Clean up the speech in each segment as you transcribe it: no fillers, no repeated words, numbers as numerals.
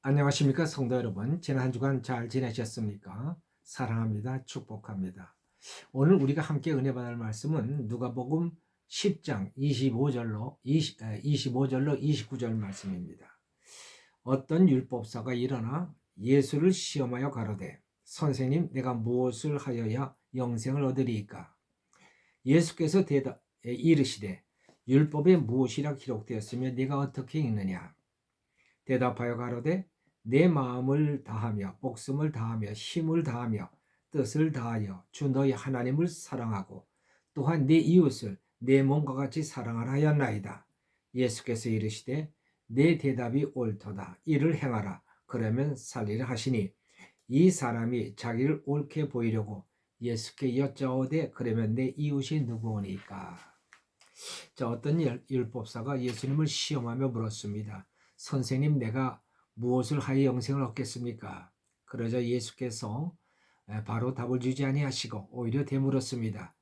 안녕하십니까 성도 여러분. 지난 한 주간 잘 지내셨습니까? 사랑합니다. 축복합니다. 오늘 우리가 함께 은혜 받을 말씀은 누가복음 10장 25절로 25절로 29절 말씀입니다. 어떤 율법사가 일어나 예수를 시험하여 가로되 선생님 내가 무엇을 하여야 영생을 얻으리이까? 예수께서 이르시되 율법에 무엇이라 기록되었으며 네가 어떻게 읽느냐? 대답하여 가로되 내 마음을 다하며 목숨을 다하며 힘을 다하며 뜻을 다하여 주 너희 하나님을 사랑하고 또한 네 이웃을 내 몸과 같이 사랑하라 하였나이다. 예수께서 이르시되 내 대답이 옳도다. 이를 행하라. 그러면 살리라 하시니 이 사람이 자기를 옳게 보이려고 예수께 여짜오되 그러면 내 이웃이 누구오니까? 자, 어떤 율법사가 예수님을 시험하며 물었습니다. 선생님, 내가 무엇을 하여 영생을 얻겠습니까? 그러자 예수께서 바로 답을 주지 아니하시고 오히려 되물었습니다.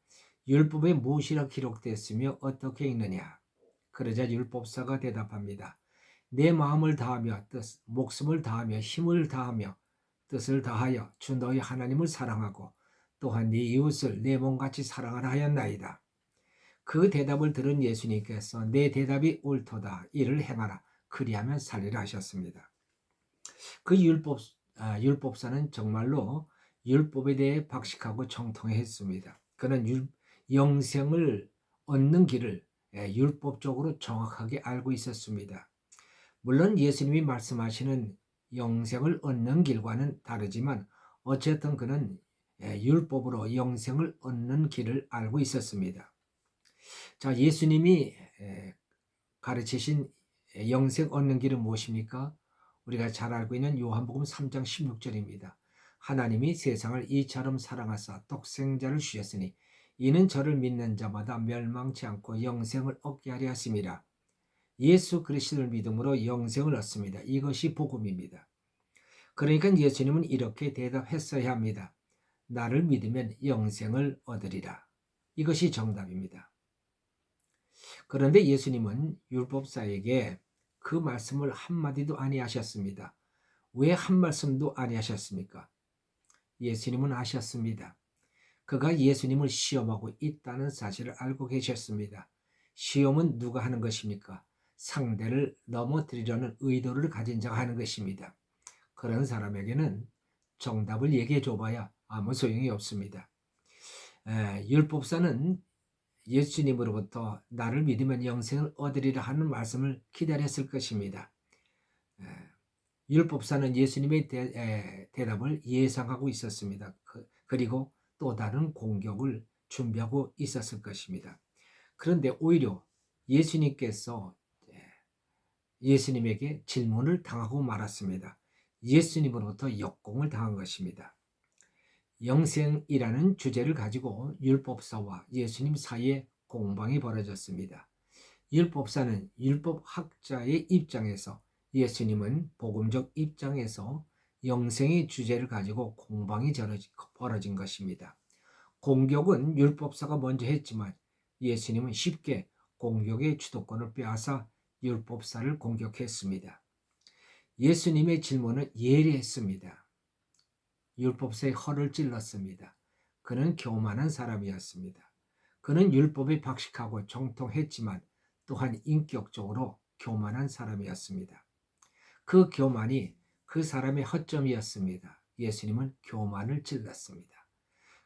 율법에 무엇이라 기록되었으며 어떻게 읽느냐? 그러자 율법사가 대답합니다. 내 마음을 다하며 목숨을 다하며 힘을 다하며 뜻을 다하여 주 너희 하나님을 사랑하고 또한 네 이웃을 내 몸같이 사랑하라 하였나이다. 그 대답을 들은 예수님께서 내 대답이 옳도다. 이를 행하라. 그리하면 살리라 하셨습니다. 그 율법사는 정말로 율법에 대해 박식하고 정통했습니다. 그는 영생을 얻는 길을 율법적으로 정확하게 알고 있었습니다. 물론 예수님이 말씀하시는 영생을 얻는 길과는 다르지만 어쨌든 그는 율법으로 영생을 얻는 길을 알고 있었습니다. 자, 예수님이 가르치신 영생 얻는 길은 무엇입니까? 우리가 잘 알고 있는 요한복음 3장 16절입니다. 하나님이 세상을 이처럼 사랑하사 독생자를 주셨으니 이는 저를 믿는 자마다 멸망치 않고 영생을 얻게 하려 하심이라. 예수 그리스도를 믿음으로 영생을 얻습니다. 이것이 복음입니다. 그러니까 예수님은 이렇게 대답했어야 합니다. 나를 믿으면 영생을 얻으리라. 이것이 정답입니다. 그런데 예수님은 율법사에게 그 말씀을 한마디도 아니하셨습니다. 왜 한 말씀도 아니하셨습니까? 예수님은 아셨습니다. 그가 예수님을 시험하고 있다는 사실을 알고 계셨습니다. 시험은 누가 하는 것입니까? 상대를 넘어뜨리려는 의도를 가진 자가 하는 것입니다. 그런 사람에게는 정답을 얘기해 줘봐야 아무 소용이 없습니다. 율법사는 예수님으로부터 나를 믿으면 영생을 얻으리라 하는 말씀을 기다렸을 것입니다. 율법사는 예수님의 대답을 예상하고 있었습니다. 그리고 또 다른 공격을 준비하고 있었을 것입니다. 그런데 오히려 예수님께서 예수님에게 질문을 당하고 말았습니다. 예수님으로부터 역공을 당한 것입니다. 영생이라는 주제를 가지고 율법사와 예수님 사이에 공방이 벌어졌습니다. 율법사는 율법학자의 입장에서, 예수님은 복음적 입장에서 영생의 주제를 가지고 공방이 벌어진 것입니다. 공격은 율법사가 먼저 했지만 예수님은 쉽게 공격의 주도권을 빼앗아 율법사를 공격했습니다. 예수님의 질문은 예리했습니다. 율법사의 허를 찔렀습니다. 그는 교만한 사람이었습니다. 그는 율법에 박식하고 정통했지만 또한 인격적으로 교만한 사람이었습니다. 그 교만이 그 사람의 허점이었습니다. 예수님은 교만을 찔렀습니다.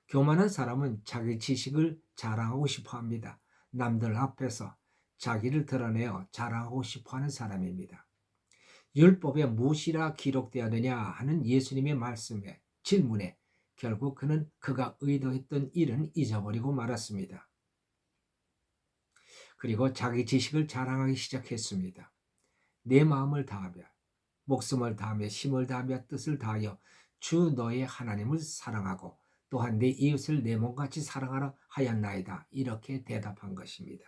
교만한 사람은 자기 지식을 자랑하고 싶어 합니다. 남들 앞에서 자기를 드러내어 자랑하고 싶어 하는 사람입니다. 율법에 무엇이라 기록되었느냐 하는 예수님의 말씀에 질문에 결국 그는 그가 의도했던 일은 잊어버리고 말았습니다. 그리고 자기 지식을 자랑하기 시작했습니다. 내 마음을 다하며 목숨을 다하며 힘을 다하며 뜻을 다하여 주 너의 하나님을 사랑하고 또한 내 이웃을 내 몸같이 사랑하라 하였나이다. 이렇게 대답한 것입니다.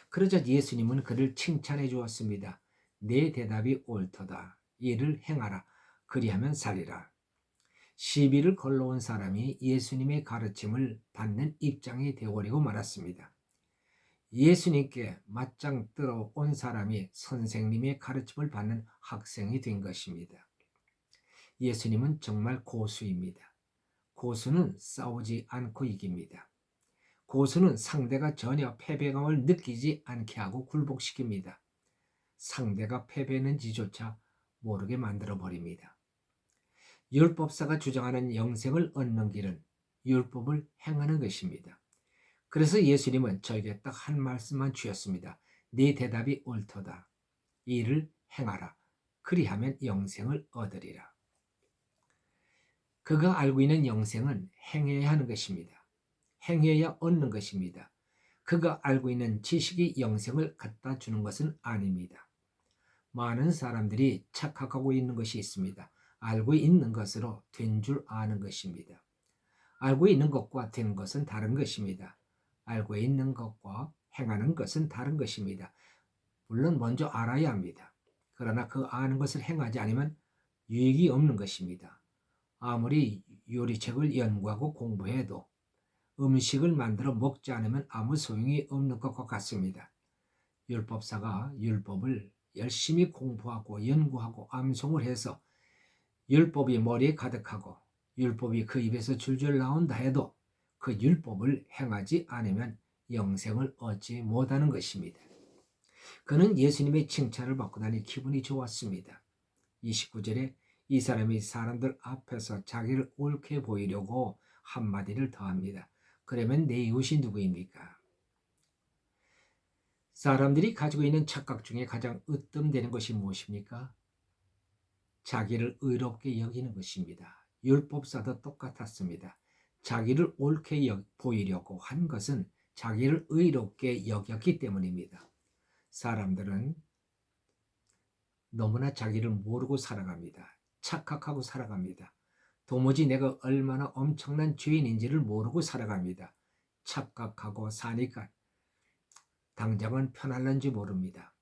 그러자 예수님은 그를 칭찬해 주었습니다. 내 대답이 옳도다. 이를 행하라. 그리하면 살리라. 시비를 걸러온 사람이 예수님의 가르침을 받는 입장이 되어버리고 말았습니다. 예수님께 맞짱 뜨러 온 사람이 선생님의 가르침을 받는 학생이 된 것입니다. 예수님은 정말 고수입니다. 고수는 싸우지 않고 이깁니다. 고수는 상대가 전혀 패배감을 느끼지 않게 하고 굴복시킵니다. 상대가 패배했는지조차 모르게 만들어 버립니다. 율법사가 주장하는 영생을 얻는 길은 율법을 행하는 것입니다. 그래서 예수님은 저에게 딱 한 말씀만 주셨습니다. 네 대답이 옳도다. 이를 행하라. 그리하면 영생을 얻으리라. 그가 알고 있는 영생은 행해야 하는 것입니다. 행해야 얻는 것입니다. 그가 알고 있는 지식이 영생을 갖다 주는 것은 아닙니다. 많은 사람들이 착각하고 있는 것이 있습니다. 알고 있는 것으로 된 줄 아는 것입니다. 알고 있는 것과 되는 것은 다른 것입니다. 알고 있는 것과 행하는 것은 다른 것입니다. 물론 먼저 알아야 합니다. 그러나 그 아는 것을 행하지 않으면 유익이 없는 것입니다. 아무리 요리책을 연구하고 공부해도 음식을 만들어 먹지 않으면 아무 소용이 없는 것과 같습니다. 율법사가 율법을 열심히 공부하고 연구하고 암송을 해서 율법이 머리에 가득하고 율법이 그 입에서 줄줄 나온다 해도 그 율법을 행하지 않으면 영생을 얻지 못하는 것입니다. 그는 예수님의 칭찬을 받고 나니 기분이 좋았습니다. 29절에 이 사람이 사람들 앞에서 자기를 옳게 보이려고 한마디를 더합니다. 그러면 내 이웃이 누구입니까? 사람들이 가지고 있는 착각 중에 가장 으뜸되는 것이 무엇입니까? 자기를 의롭게 여기는 것입니다. 율법사도 똑같았습니다. 자기를 옳게 보이려고 한 것은 자기를 의롭게 여겼기 때문입니다. 사람들은 너무나 자기를 모르고 살아갑니다. 착각하고 살아갑니다. 도무지 내가 얼마나 엄청난 죄인인지를 모르고 살아갑니다. 착각하고 사니까 당장은 편할는지 모릅니다.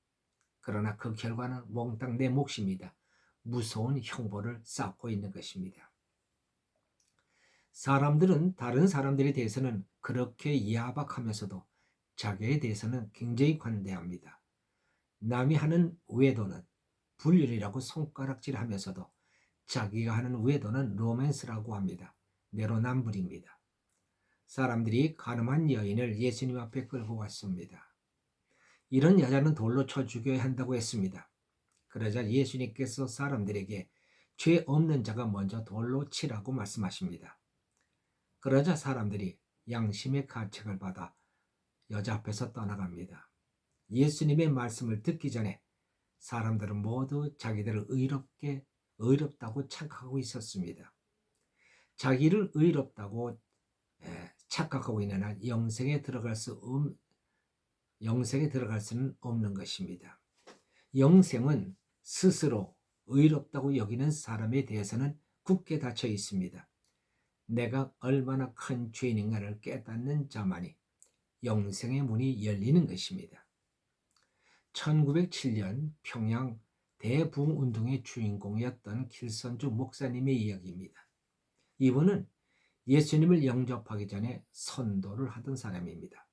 그러나 그 결과는 몽땅 내 몫입니다. 무서운 형벌을 쌓고 있는 것입니다. 사람들은 다른 사람들에 대해서는 그렇게 야박하면서도 자기에 대해서는 굉장히 관대합니다. 남이 하는 외도는 불륜이라고 손가락질하면서도 자기가 하는 외도는 로맨스라고 합니다. 내로남불입니다. 사람들이 가늠한 여인을 예수님 앞에 끌고 왔습니다. 이런 여자는 돌로 쳐 죽여야 한다고 했습니다. 그러자 예수님께서 사람들에게 죄 없는 자가 먼저 돌로 치라고 말씀하십니다. 그러자 사람들이 양심의 가책을 받아 여자 앞에서 떠나갑니다. 예수님의 말씀을 듣기 전에 사람들은 모두 자기들을 의롭다고 착각하고 있었습니다. 자기를 의롭다고 착각하고 있는 한 영생에 들어갈 수는 없는 것입니다. 영생은 스스로 의롭다고 여기는 사람에 대해서는 굳게 닫혀 있습니다. 내가 얼마나 큰 죄인인가를 깨닫는 자만이 영생의 문이 열리는 것입니다. 1907년 평양 대부흥운동의 주인공이었던 길선주 목사님의 이야기입니다. 이분은 예수님을 영접하기 전에 선도를 하던 사람입니다.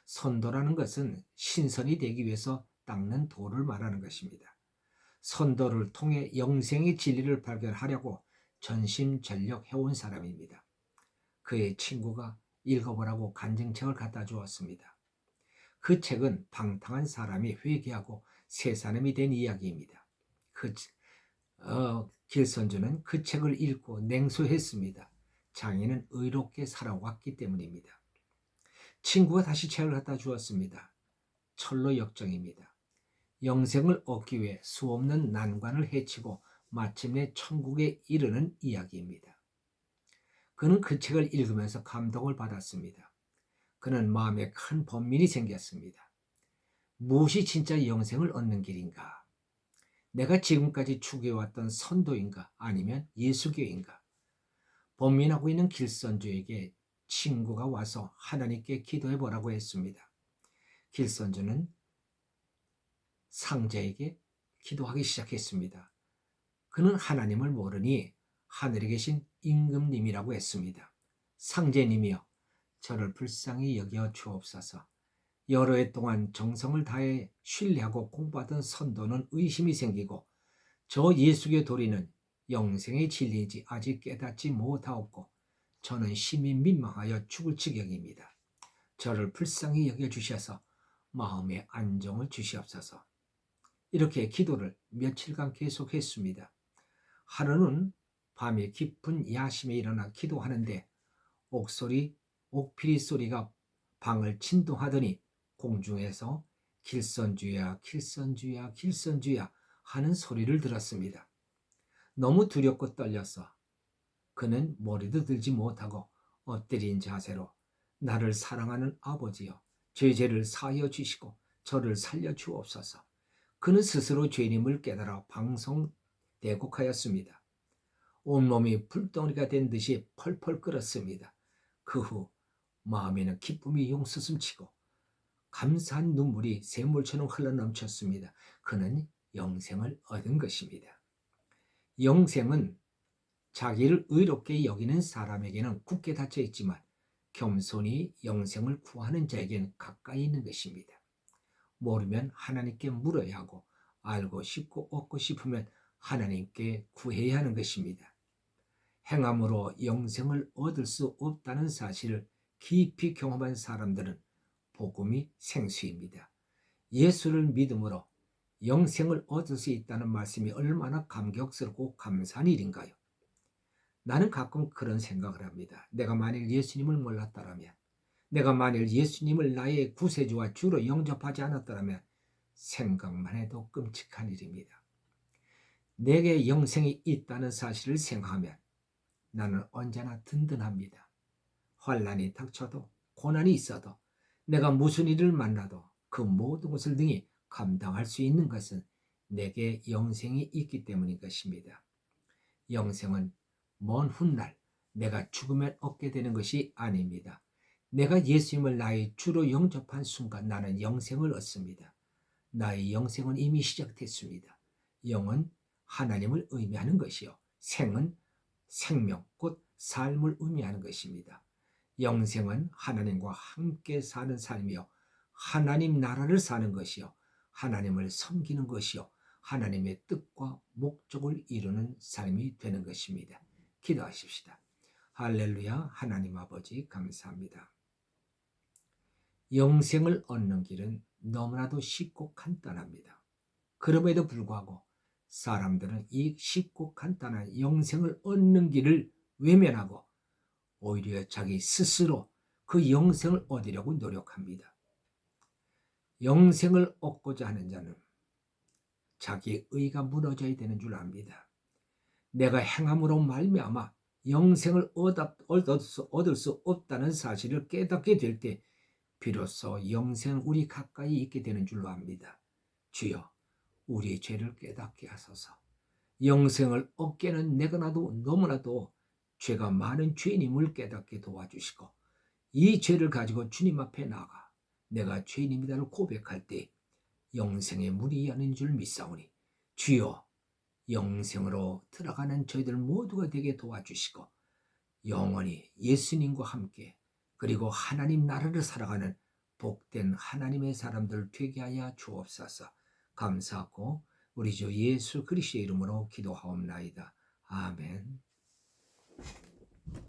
선도라는 것은 신선이 되기 위해서 닦는 돌을 말하는 것입니다. 선도를 통해 영생의 진리를 발견하려고 전심전력 해온 사람입니다. 그의 친구가 읽어보라고 간증책을 갖다 주었습니다. 그 책은 방탕한 사람이 회개하고 새 사람이 된 이야기입니다. 길선주는 그 책을 읽고 냉소했습니다. 자기는 의롭게 살아왔기 때문입니다. 친구가 다시 책을 갖다 주었습니다. 철로 역정입니다. 영생을 얻기 위해 수없는 난관을 헤치고 마침내 천국에 이르는 이야기입니다. 그는 그 책을 읽으면서 감동을 받았습니다. 그는 마음에 큰 번민이 생겼습니다. 무엇이 진짜 영생을 얻는 길인가? 내가 지금까지 추구해왔던 선도인가? 아니면 예수교인가? 번민하고 있는 길선주에게 친구가 와서 하나님께 기도해보라고 했습니다. 길선주는 상자에게 기도하기 시작했습니다. 그는 하나님을 모르니 하늘에 계신 임금님이라고 했습니다. 상제님이여, 저를 불쌍히 여겨 주옵소서. 여러 해 동안 정성을 다해 신뢰하고 공부하던 선도는 의심이 생기고 저 예수교 도리는 영생의 진리인지 아직 깨닫지 못하옵고 저는 심히 민망하여 죽을 지경입니다. 저를 불쌍히 여겨주셔서 마음의 안정을 주시옵소서. 이렇게 기도를 며칠간 계속했습니다. 하루는 밤에 깊은 야심에 일어나 기도하는데 옥피리 소리가 방을 진동하더니 공중에서 길선주야 길선주야 길선주야 하는 소리를 들었습니다. 너무 두렵고 떨려서 그는 머리도 들지 못하고 엎드린 자세로 나를 사랑하는 아버지여 제 죄를 사하여 주시고 저를 살려 주옵소서. 그는 스스로 죄님을 깨달아 방송대곡하였습니다. 온몸이 불덩이가 된 듯이 펄펄 끓었습니다. 그 후 마음에는 기쁨이 용수숨치고 감사한 눈물이 샘물처럼 흘러넘쳤습니다. 그는 영생을 얻은 것입니다. 영생은 자기를 의롭게 여기는 사람에게는 굳게 닫혀 있지만 겸손히 영생을 구하는 자에게는 가까이 있는 것입니다. 모르면 하나님께 물어야 하고 알고 싶고 얻고 싶으면 하나님께 구해야 하는 것입니다. 행함으로 영생을 얻을 수 없다는 사실을 깊이 경험한 사람들은 복음이 생수입니다. 예수를 믿음으로 영생을 얻을 수 있다는 말씀이 얼마나 감격스럽고 감사한 일인가요? 나는 가끔 그런 생각을 합니다. 내가 만일 예수님을 몰랐다면, 내가 만일 예수님을 나의 구세주와 주로 영접하지 않았다면 생각만 해도 끔찍한 일입니다. 내게 영생이 있다는 사실을 생각하면 나는 언제나 든든합니다. 환난이 닥쳐도 고난이 있어도 내가 무슨 일을 만나도 그 모든 것을 능히 감당할 수 있는 것은 내게 영생이 있기 때문인 것입니다. 영생은 먼 훗날 내가 죽으면 얻게 되는 것이 아닙니다. 내가 예수님을 나의 주로 영접한 순간 나는 영생을 얻습니다. 나의 영생은 이미 시작됐습니다. 영은 하나님을 의미하는 것이요 생은 생명 곧 삶을 의미하는 것입니다. 영생은 하나님과 함께 사는 삶이요 하나님 나라를 사는 것이요 하나님을 섬기는 것이요 하나님의 뜻과 목적을 이루는 삶이 되는 것입니다. 기도하십시다. 할렐루야. 하나님 아버지 감사합니다. 영생을 얻는 길은 너무나도 쉽고 간단합니다. 그럼에도 불구하고 사람들은 이 쉽고 간단한 영생을 얻는 길을 외면하고 오히려 자기 스스로 그 영생을 얻으려고 노력합니다. 영생을 얻고자 하는 자는 자기의 의가 무너져야 되는 줄 압니다. 내가 행함으로 말미암아 영생을 얻을 수 없다는 사실을 깨닫게 될 때 비로소 영생은 우리 가까이 있게 되는 줄로 압니다. 주여 우리의 죄를 깨닫게 하소서. 영생을 얻게는 내가 너무나도 죄가 많은 죄인임을 깨닫게 도와주시고 이 죄를 가지고 주님 앞에 나가 내가 죄인입니다를 고백할 때 영생의 문이 여는 줄 믿사오니 주여 영생으로 들어가는 저희들 모두가 되게 도와주시고 영원히 예수님과 함께 그리고 하나님 나라를 살아가는 복된 하나님의 사람들 되게 하여 주옵소서. 감사하고 우리 주 예수 그리스도의 이름으로 기도하옵나이다. 아멘.